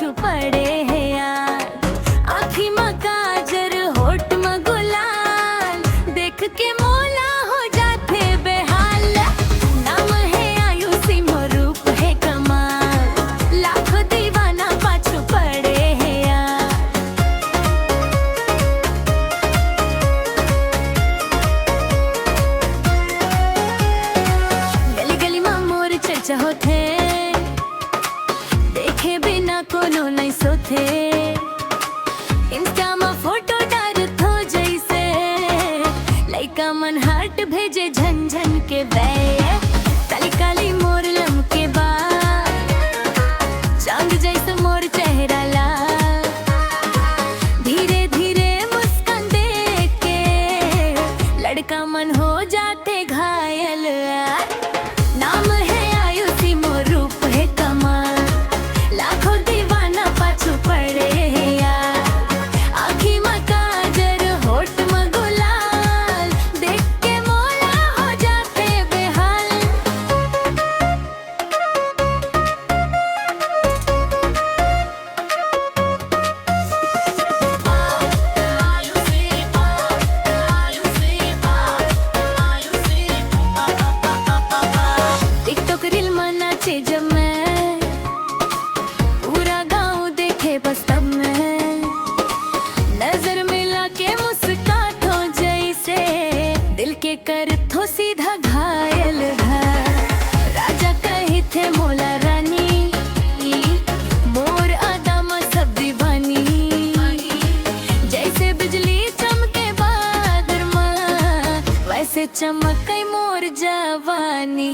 पाछू पड़े है यार। आँखी में काजर होठ में गुलाल, देख के मोला हो जाते बेहाल। नाम है आयुषी मोर रूप है कमाल, लाखों दीवाना पाछू पड़े है यार। गली गली में मोर चर्चा होते, देखे बिना कोनो नहीं सोते। इंस्टा में फोटो डालतो जैसे, लइका मन हार्ट भेजे झन झन के वे। काली काली मोर लमके बाल, चांद जैसे मोर चेहरा लाल। धीरे धीरे मुस्कान देख के, लड़का मन हो जाते घायल यार। नाम है आयुषी मोर रूप है कमाल, लाखों दीवाना पाछू पड़े है यार। आँखी में काजर होठ में गुलाल, देख के मोला हो जाते बेहाल। टिकटॉक रील में नाचे जब मैं, पूरा गाँव देखे बस तब मैं। नजर मिला के मुस्कातो जैसे, दिल के कर थो सीधा घायल है। राजा कही थे मोला रानी, मोर आदा में सब दीवानी। जैसे बिजली चमके बादर में, वैसे चमके मोर जवानी।